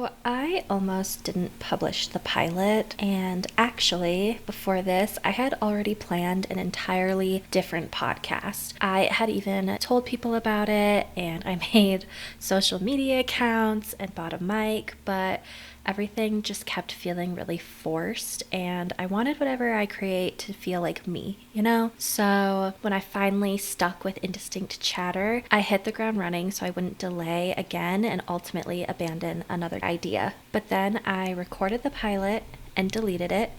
So I almost didn't publish the pilot, and actually, before this, I had already planned an entirely different podcast. I had even told people about it, and I made social media accounts and bought a mic, but everything just kept feeling really forced, and I wanted whatever I create to feel like me, you know? So when I finally stuck with Indistinct Chatter, I hit the ground running so I wouldn't delay again and ultimately abandon another idea. But then I recorded the pilot and deleted it.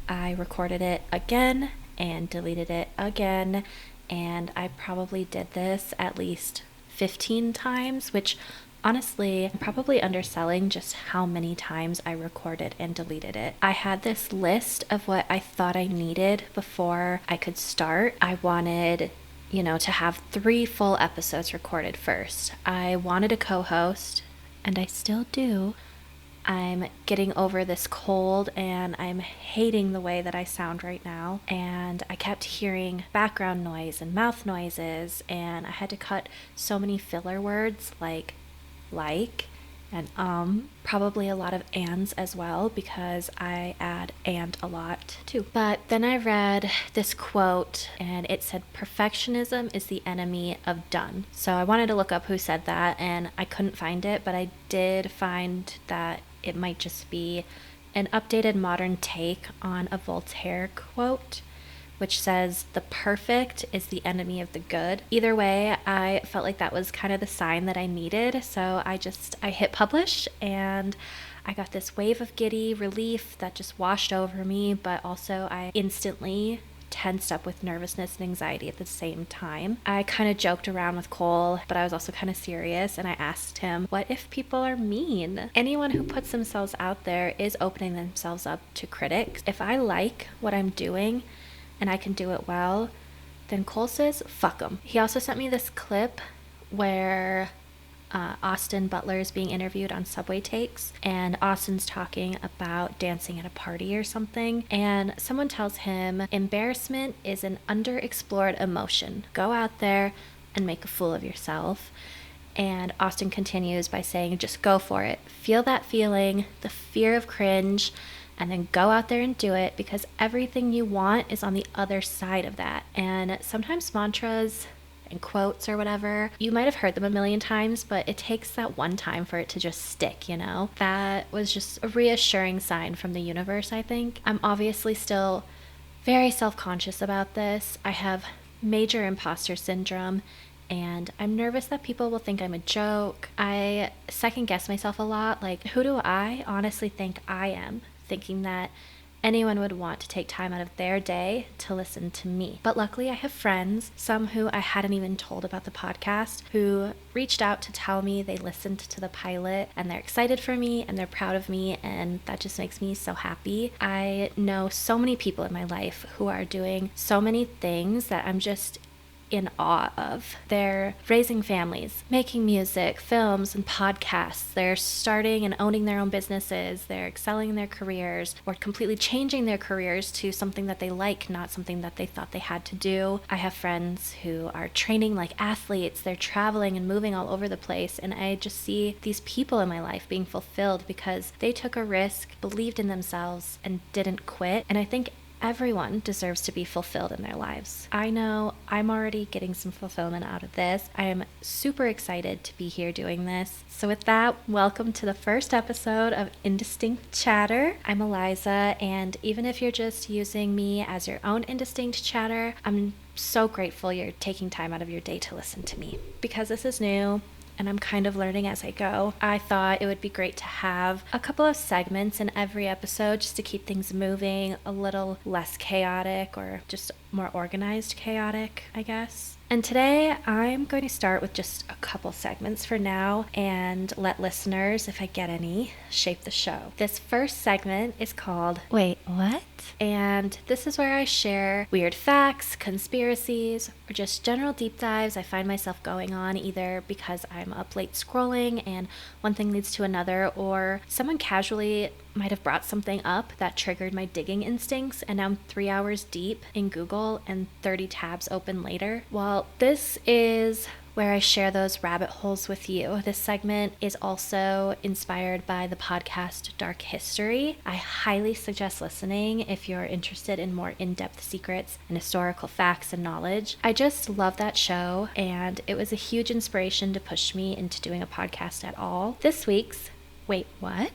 I recorded it again and deleted it again, and I probably did this at least 15 times, which honestly, I'm probably underselling just how many times I recorded and deleted it. I had this list of what I thought I needed before I could start. I wanted, to have 3 full episodes recorded first. I wanted a co-host, and I still do. I'm getting over this cold and I'm hating the way that I sound right now. And I kept hearing background noise and mouth noises, and I had to cut so many filler words like and probably a lot of ands as well, because I add and a lot too. But then I read this quote and it said, "Perfectionism is the enemy of done." So I wanted to look up who said that, and I couldn't find it, but I did find that it might just be an updated modern take on a Voltaire quote, which says, "The perfect is the enemy of the good." Either way, I felt like that was kind of the sign that I needed. So I hit publish, and I got this wave of giddy relief that just washed over me, but also I instantly tensed up with nervousness and anxiety at the same time. I kind of joked around with Cole, but I was also kind of serious, and I asked him, what if people are mean? Anyone who puts themselves out there is opening themselves up to critics. If I like what I'm doing and I can do it well, then Cole says, fuck 'em. He also sent me this clip where Austin Butler is being interviewed on Subway Takes, and Austin's talking about dancing at a party or something, and someone tells him, embarrassment is an underexplored emotion. Go out there and make a fool of yourself. And Austin continues by saying, just go for it. Feel that feeling, the fear of cringe, and then go out there and do it, because everything you want is on the other side of that. And sometimes mantras and quotes or whatever, you might have heard them a million times, but it takes that one time for it to just stick, That was just a reassuring sign from the universe, I think. I'm obviously still very self-conscious about this. I have major imposter syndrome, and I'm nervous that people will think I'm a joke. I second guess myself a lot. Like, who do I honestly think I am, thinking that anyone would want to take time out of their day to listen to me? But luckily I have friends, some who I hadn't even told about the podcast, who reached out to tell me they listened to the pilot and they're excited for me and they're proud of me, and that just makes me so happy. I know so many people in my life who are doing so many things that I'm just in awe of. They're raising families, making music, films, and podcasts. They're starting and owning their own businesses. They're excelling in their careers, or completely changing their careers to something that they like, not something that they thought they had to do. I have friends who are training like athletes. They're traveling and moving all over the place, and I just see these people in my life being fulfilled because they took a risk, believed in themselves, and didn't quit. And I think everyone deserves to be fulfilled in their lives. I know I'm already getting some fulfillment out of this. I am super excited to be here doing this. So with that, welcome to the first episode of Indistinct Chatter. I'm Eliza, and even if you're just using me as your own Indistinct Chatter, I'm so grateful you're taking time out of your day to listen to me. Because this is new, and I'm kind of learning as I go, I thought it would be great to have a couple of segments in every episode just to keep things moving a little less chaotic, or just more organized chaotic, I guess. And today I'm going to start with just a couple segments for now and let listeners, if I get any, shape the show. This first segment is called Wait, What? And this is where I share weird facts, conspiracies, or just general deep dives I find myself going on, either because I'm up late scrolling and one thing leads to another, or someone casually might have brought something up that triggered my digging instincts, and now I'm 3 hours deep in Google and 30 tabs open later. Well, this is where I share those rabbit holes with you. This segment is also inspired by the podcast Dark History. I highly suggest listening if you're interested in more in-depth secrets and historical facts and knowledge. I just love that show, and it was a huge inspiration to push me into doing a podcast at all. This week's Wait, What?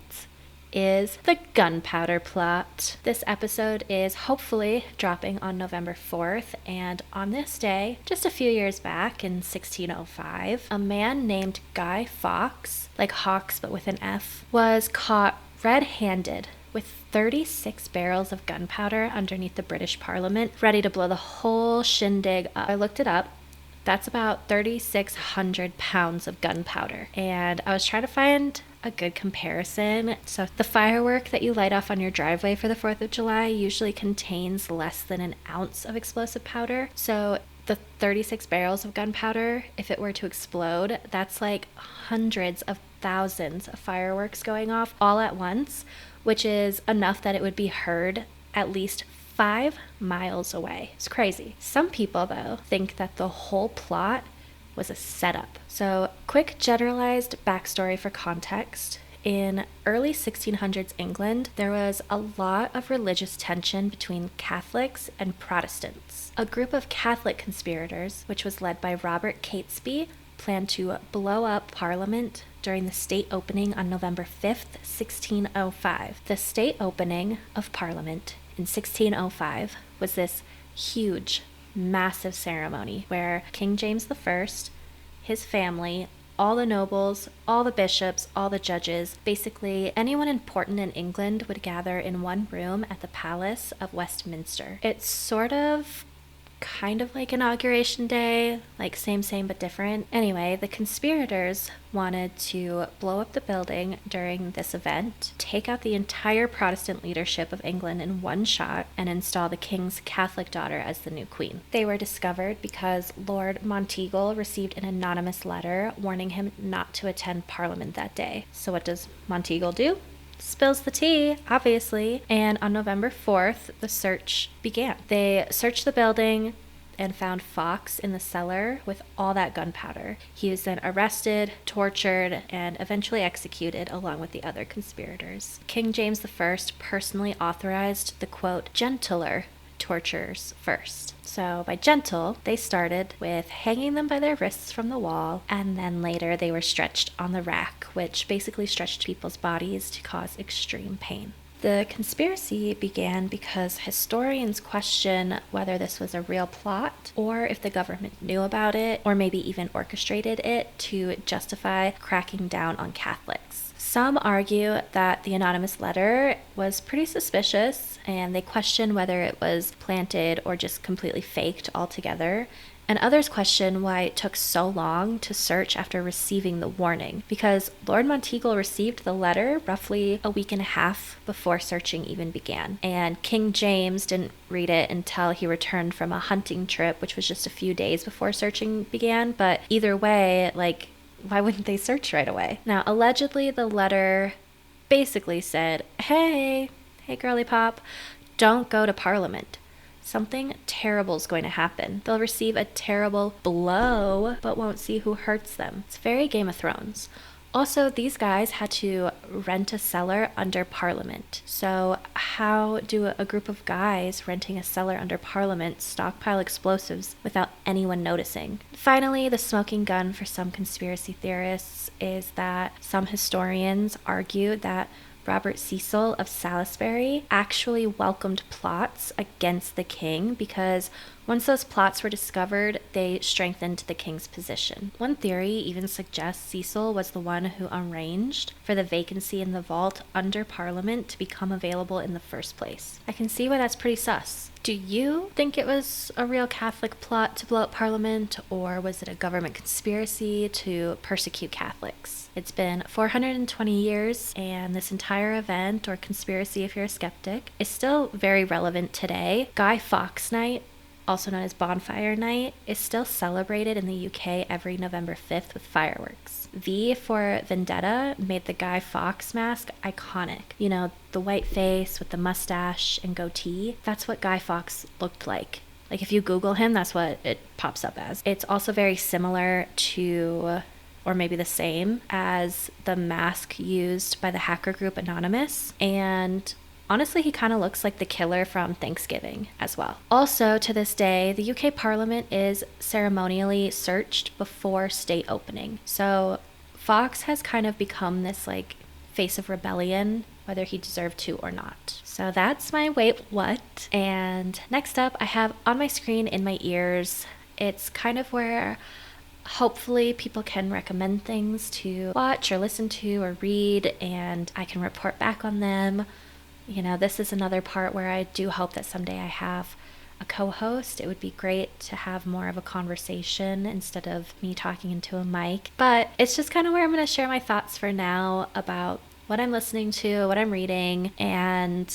Is the Gunpowder Plot. This episode is hopefully dropping on November 4th, and on this day, just a few years back in 1605, a man named Guy Fawkes, like Hawks but with an F, was caught red-handed with 36 barrels of gunpowder underneath the British Parliament, ready to blow the whole shindig up. I looked it up. That's about 3,600 pounds of gunpowder. And I was trying to find a good comparison. So the firework that you light off on your driveway for the 4th of July usually contains less than an ounce of explosive powder. So the 36 barrels of gunpowder, if it were to explode, that's like hundreds of thousands of fireworks going off all at once, which is enough that it would be heard at least 5 miles away. It's crazy. Some people, though, think that the whole plot was a setup. So, quick generalized backstory for context. In early 1600s England, there was a lot of religious tension between Catholics and Protestants. A group of Catholic conspirators, which was led by Robert Catesby, planned to blow up Parliament during the state opening on November 5th, 1605. The state opening of Parliament in 1605 was this huge, massive ceremony where King James I, his family, all the nobles, all the bishops, all the judges, basically anyone important in England would gather in one room at the Palace of Westminster. It's sort of kind of like Inauguration Day, like same but different. Anyway, the conspirators wanted to blow up the building during this event, take out the entire Protestant leadership of England in one shot, and install the king's Catholic daughter as the new queen. They were discovered because Lord Monteagle received an anonymous letter warning him not to attend Parliament that day. So what does Monteagle do? Spills the tea, obviously, and on November 4th, the search began. They searched the building and found Fawkes in the cellar with all that gunpowder. He was then arrested, tortured, and eventually executed along with the other conspirators. King James I personally authorized the, quote, gentler torturers first. So by gentle, they started with hanging them by their wrists from the wall, and then later they were stretched on the rack, which basically stretched people's bodies to cause extreme pain. The conspiracy began because historians question whether this was a real plot or if the government knew about it or maybe even orchestrated it to justify cracking down on Catholics. Some argue that the anonymous letter was pretty suspicious, and they question whether it was planted or just completely faked altogether. And others question why it took so long to search after receiving the warning, because Lord Monteagle received the letter roughly a week and a half before searching even began. And King James didn't read it until he returned from a hunting trip, which was just a few days before searching began. But either way, why wouldn't they search right away? Now, allegedly, the letter basically said, hey girly pop, don't go to Parliament. Something terrible is going to happen. They'll receive a terrible blow, but won't see who hurts them. It's very Game of Thrones. Also, these guys had to rent a cellar under Parliament. So how do a group of guys renting a cellar under Parliament stockpile explosives without anyone noticing? Finally, the smoking gun for some conspiracy theorists is that some historians argue that Robert Cecil of Salisbury actually welcomed plots against the king because once those plots were discovered, they strengthened the king's position. One theory even suggests Cecil was the one who arranged for the vacancy in the vault under Parliament to become available in the first place. I can see why that's pretty sus. Do you think it was a real Catholic plot to blow up Parliament, or was it a government conspiracy to persecute Catholics? It's been 420 years, and this entire event, or conspiracy if you're a skeptic, is still very relevant today. Guy Fawkes Night, also known as Bonfire Night, is still celebrated in the UK every November 5th with fireworks. V for Vendetta made the Guy Fawkes mask iconic. The white face with the mustache and goatee. That's what Guy Fawkes looked like Like if you Google him, that's what it pops up as. It's also very similar to, or maybe the same as, the mask used by the hacker group Anonymous. And honestly, he kind of looks like the killer from Thanksgiving as well. Also, to this day, the UK Parliament is ceremonially searched before state opening. So Fawkes has kind of become this like face of rebellion, whether he deserved to or not. So that's my wait what. And next up, I have on my screen in my ears. It's kind of where hopefully people can recommend things to watch or listen to or read, and I can report back on them. You know, this is another part where I do hope that someday I have a co-host. It would be great to have more of a conversation instead of me talking into a mic. But it's just kind of where I'm going to share my thoughts for now about what I'm listening to, what I'm reading, and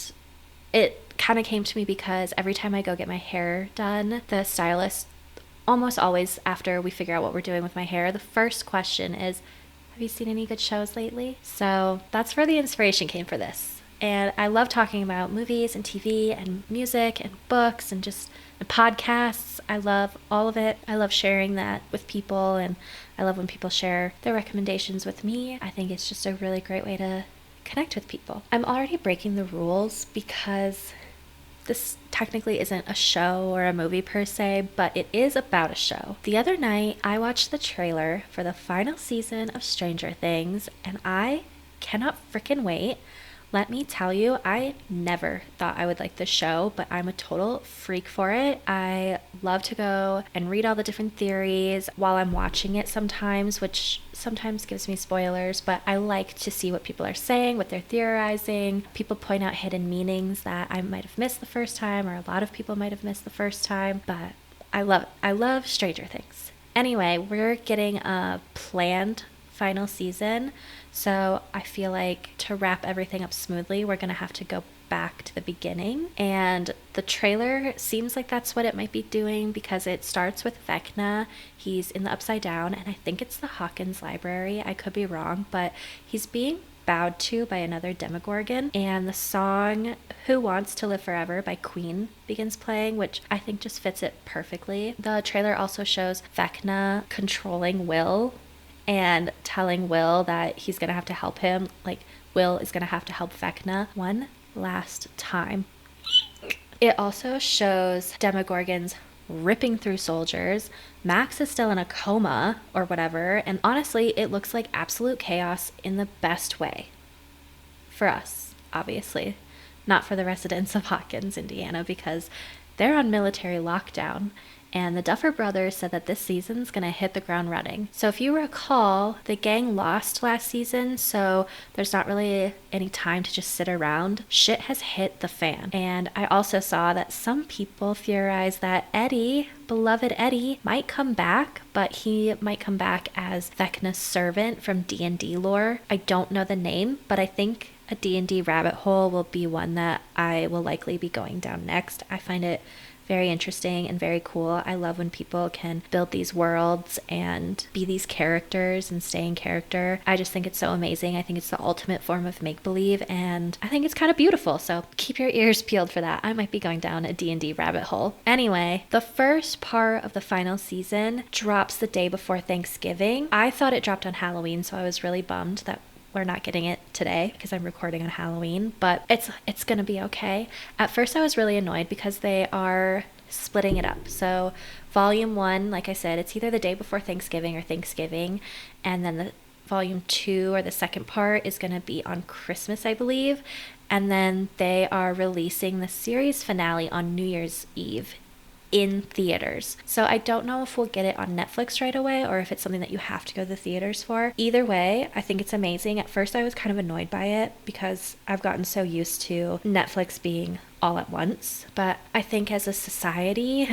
it kind of came to me because every time I go get my hair done, the stylist, almost always after we figure out what we're doing with my hair, the first question is, have you seen any good shows lately? So that's where the inspiration came for this. And I love talking about movies and TV and music and books and just and podcasts. I love all of it. I love sharing that with people, and I love when people share their recommendations with me. I think it's just a really great way to connect with people. I'm already breaking the rules because this technically isn't a show or a movie per se, but it is about a show. The other night, I watched the trailer for the final season of Stranger Things, and I cannot freaking wait. Let me tell you, I never thought I would like this show, but I'm a total freak for it. I love to go and read all the different theories while I'm watching it sometimes, which sometimes gives me spoilers, but I like to see what people are saying, what they're theorizing. People point out hidden meanings that I might have missed the first time, or a lot of people might have missed the first time, but I love it. I love Stranger Things. Anyway, we're getting a planned final season, so I feel like to wrap everything up smoothly, we're gonna have to go back to the beginning, and the trailer seems like that's what it might be doing because it starts with Vecna. He's in the Upside Down, and I think it's the Hawkins Library. I could be wrong, but he's being bowed to by another Demogorgon, and the song Who Wants to Live Forever by Queen begins playing, which I think just fits it perfectly. The trailer also shows Vecna controlling Will and telling Will that he's gonna have to help him, like Will is gonna have to help Vecna one last time. It also shows Demogorgons ripping through soldiers. Max is still in a coma or whatever, and honestly, it looks like absolute chaos in the best way. For us, obviously. Not for the residents of Hawkins, Indiana, because they're on military lockdown. And the Duffer Brothers said that this season's gonna hit the ground running. So if you recall, the gang lost last season, so there's not really any time to just sit around. Shit has hit the fan. And I also saw that some people theorize that Eddie, beloved Eddie, might come back, but he might come back as Vecna's servant from D&D lore. I don't know the name, but I think a D&D rabbit hole will be one that I will likely be going down next. I find it very interesting and very cool. I love when people can build these worlds and be these characters and stay in character. I just think it's so amazing. I think it's the ultimate form of make-believe, and I think it's kind of beautiful. So keep your ears peeled for that. I might be going down a D&D rabbit hole. Anyway, the first part of the final season drops the day before Thanksgiving. I thought it dropped on Halloween, so I was really bummed that we're not getting it today because I'm recording on Halloween, but it's gonna be okay. At first I was really annoyed because they are splitting it up. So volume 1, like I said, it's either the day before Thanksgiving or Thanksgiving, and then the volume 2 or the second part is gonna be on Christmas, I believe, and then they are releasing the series finale on New Year's Eve in theaters. So I don't know if we'll get it on Netflix right away or if it's something that you have to go to the theaters for. Either way, I think it's amazing. At first I was kind of annoyed by it because I've gotten so used to Netflix being all at once. But I think as a society,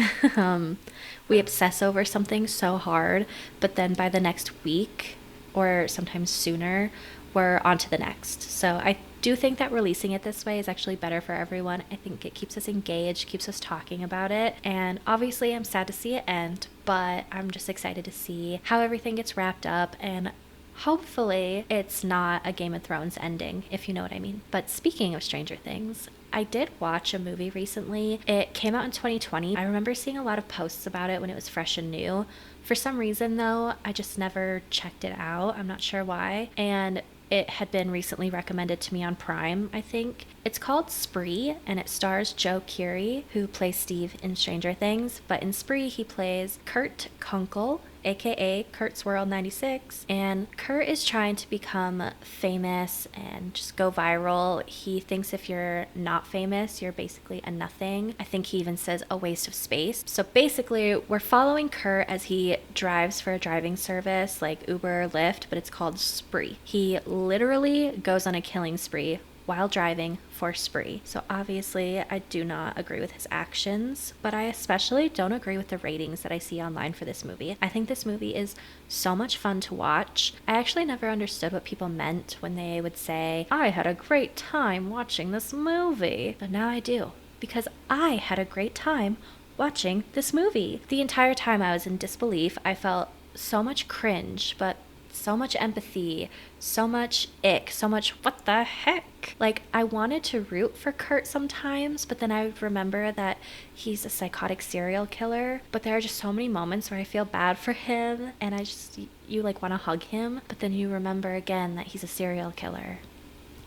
we obsess over something so hard, but then by the next week or sometimes sooner, we're on to the next. So I do think that releasing it this way is actually better for everyone. I think it keeps us engaged, keeps us talking about it. And obviously I'm sad to see it end, but I'm just excited to see how everything gets wrapped up, and Hopefully, it's not a Game of Thrones ending, if you know what I mean. But speaking of Stranger Things, I did watch a movie recently. It came out in 2020. I remember seeing a lot of posts about it when it was fresh and new. For some reason, though, I just never checked it out. I'm not sure why. And it had been recently recommended to me on Prime, I think. It's called Spree, and it stars Joe Keery, who plays Steve in Stranger Things. But in Spree, he plays Kurt Kunkel, aka Kurt's World 96, and Kurt is trying to become famous and just go viral. He thinks if you're not famous, you're basically a nothing. I think he even says a waste of space. So basically, we're following Kurt as he drives for a driving service like Uber or Lyft, but it's called Spree. He literally goes on a killing spree while driving for Spree. So obviously I do not agree with his actions, but I especially don't agree with the ratings that I see online for this movie. I think this movie is so much fun to watch. I actually never understood what people meant when they would say, I had a great time watching this movie. But now I do, because I had a great time watching this movie. The entire time I was in disbelief. I felt so much cringe, but so much empathy, so much ick, so much what the heck. Like, I wanted to root for Kurt sometimes, but then I would remember that he's a psychotic serial killer. But there are just so many moments where I feel bad for him, and you like want to hug him, but then you remember again that he's a serial killer.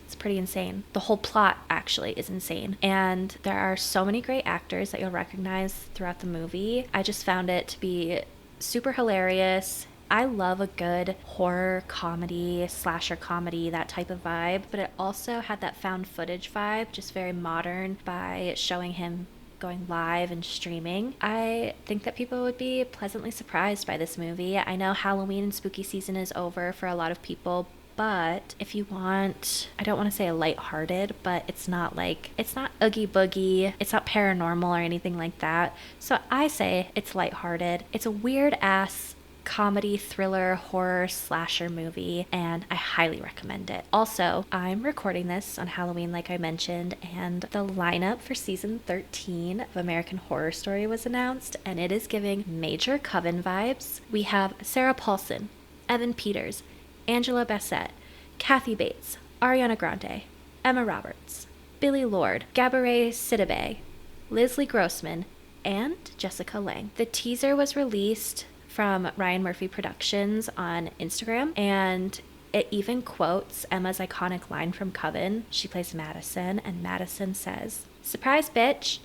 It's pretty insane. The whole plot actually is insane. And there are so many great actors that you'll recognize throughout the movie. I just found it to be super hilarious. I love a good horror comedy, slasher comedy, that type of vibe, but it also had that found footage vibe, just very modern by showing him going live and streaming. I think that people would be pleasantly surprised by this movie. I know Halloween and spooky season is over for a lot of people, but if you want, I don't want to say a lighthearted, but it's not Oogie Boogie, it's not paranormal or anything like that. So I say it's lighthearted. It's a weird ass comedy, thriller, horror, slasher movie, and I highly recommend it. Also, I'm recording this on Halloween, like I mentioned, and the lineup for season 13 of American Horror Story was announced, and it is giving major Coven vibes. We have Sarah Paulson, Evan Peters, Angela Bassett, Kathy Bates, Ariana Grande, Emma Roberts, Billy Lord, Gabourey Sidibe, Leslie Grossman, and Jessica Lange. The teaser was released from Ryan Murphy Productions on Instagram, and it even quotes Emma's iconic line from Coven. She plays Madison, and Madison says, "Surprise, bitch.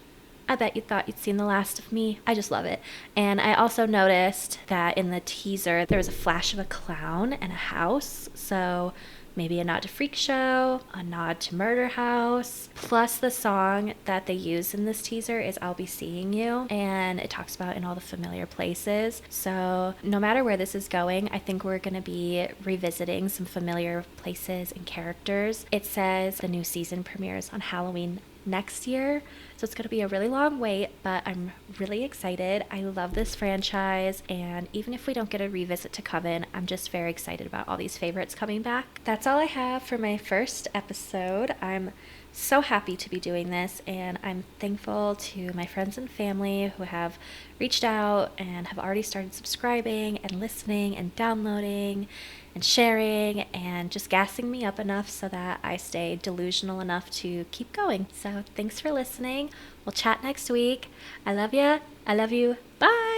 I bet you thought you'd seen the last of me." I just love it. And I also noticed that in the teaser, there was a flash of a clown and a house. So maybe a nod to Freak Show, a nod to Murder House. Plus the song that they use in this teaser is I'll Be Seeing You. And it talks about in all the familiar places. So no matter where this is going, I think we're going to be revisiting some familiar places and characters. It says the new season premieres on Halloween next year, so it's going to be a really long wait, but I'm really excited. I love this franchise, and even if we don't get a revisit to Coven, I'm just very excited about all these favorites coming back. That's all I have for my first episode. I'm so happy to be doing this, and I'm thankful to my friends and family who have reached out and have already started subscribing and listening and downloading and sharing and just gassing me up enough so that I stay delusional enough to keep going. So thanks for listening. We'll chat next week. I love ya. I love you. Bye.